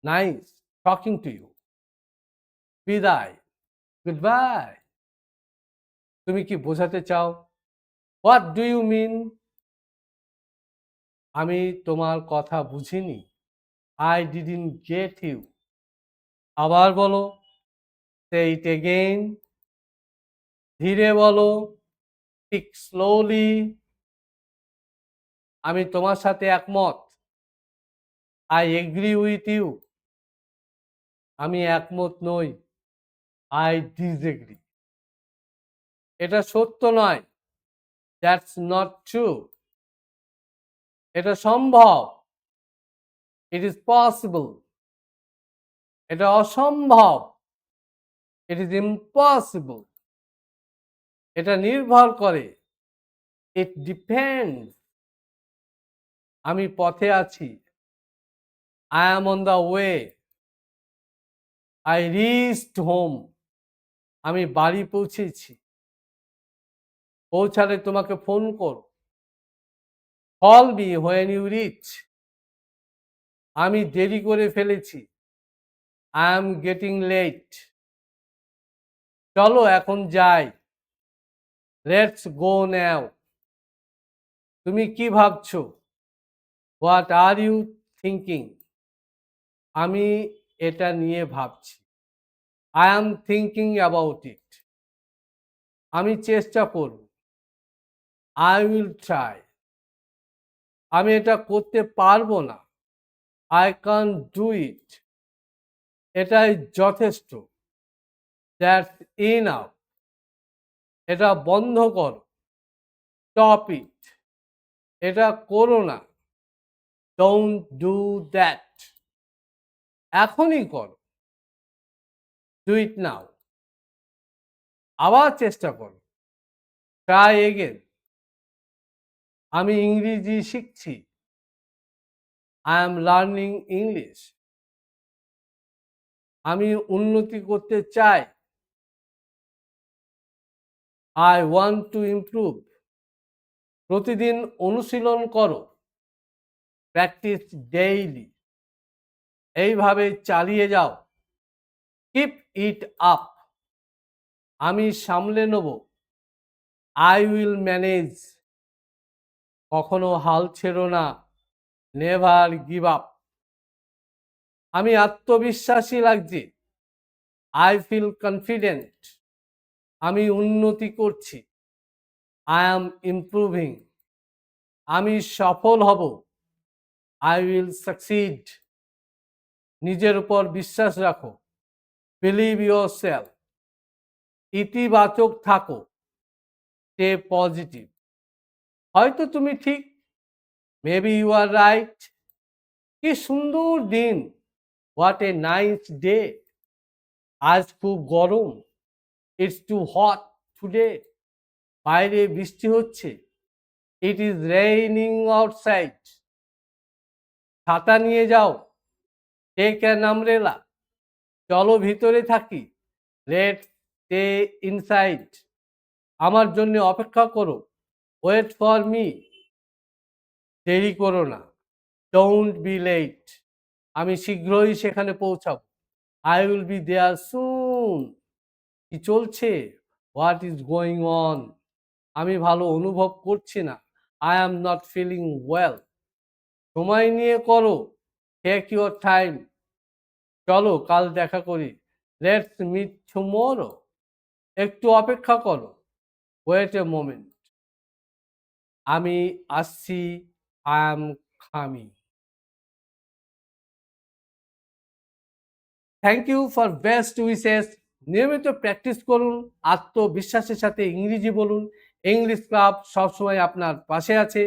Nice talking to you. বিদায়। Goodbye. তুমি কি বোঝাতে চাও? What do you mean? আমি তোমার কথা বুঝিনি। I didn't get you. আবার বলো। Say it again. ধীরে বলো। Speak slowly. আমি তোমার সাথে একমত। I agree with you. আমি একমত নই। I disagree. এটা সত্য নয়। That's not true. এটা সম্ভব। It is possible. এটা অসম্ভব। It is impossible. এটা নির্ভর করে। It depends. আমি পথে আছি। I am on the way. I reached home. আমি বাড়ি পৌঁছেছি। পৌঁছালে তোমাকে ফোন করো। Call me when you reach. আমি দেরি করে ফেলেছি। I am getting late. চলো এখন যাই। Let's go now. তুমি কি ভাবছো? What are you thinking? আমি এটা নিয়ে ভাবছি। I am thinking about it. আমি চেষ্টা করব। I will try. আমি এটা করতে পারবো না। I can't do it. এটাই যথেষ্ট। That's enough. এটা বন্ধ করো। Stop it. এটা করো না। Don't do that. এখনই করো। Do it now. আবার চেষ্টা করো। Try again. আমি ইংরেজি শিখছি। I am learning English. আমি উন্নতি করতে চাই। I want to improve. প্রতিদিন অনুশীলন করো। Practice daily. এইভাবে চালিয়ে যাও। Keep it up. আমি সামলে নেব। I will manage. কখনো হাল ছেড়ো না। Never give up. আমি আত্মবিশ্বাসী লাগছে। I feel confident. আমি উন্নতি করছি। I am improving. আমি সফল হব। I will succeed. নিজের উপর বিশ্বাস রাখো। Believe yourself. ইতিবাচক থাকো। Stay positive. হয়তো তুমি ঠিক। Maybe you are right. কি সুন্দর দিন। What a nice day. আজ খুব গরম। It's too hot today. বাইরে বৃষ্টি হচ্ছে। It is raining outside. ছাতা নিয়ে যাও। Take an umbrella. চলো ভিতরে থাকি। Let's stay inside. আমার জন্য অপেক্ষা করো। Wait for me. দেরি করো না। Don't be late. আমি শীঘ্রই সেখানে পৌঁছাবো। I will be there soon. কি চলছে? What is going on? আমি ভালো অনুভব করছি না। I am not feeling well. সময় নিয়ে করো। Take your time. চলো কাল দেখা করি। Let's meet tomorrow. একটু অপেক্ষা করো। Wait a moment. আমি আসছি। I am coming. Thank you for best wishes. নিয়মিত প্র্যাকটিস করুন। আত্মবিশ্বাসের সাথে ইংরেজি বলুন। ইংলিশ ক্লাব সবসময় আপনার পাশে আছে।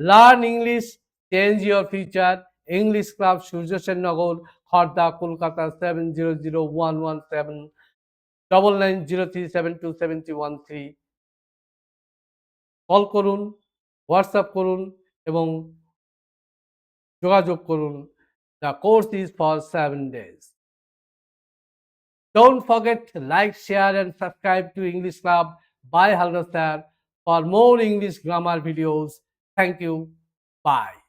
Learn English, change your future. English club Surya Sen Nagar, Khardah, Kolkata 700117 9903727313। Call করুন, হোয়াটসঅ্যাপ করুন এবং যোগাযোগ করুন। The course is for 7 days. Don't forget to like, share and subscribe to English Club by Halda Sir for more English grammar videos. Thank you. Bye.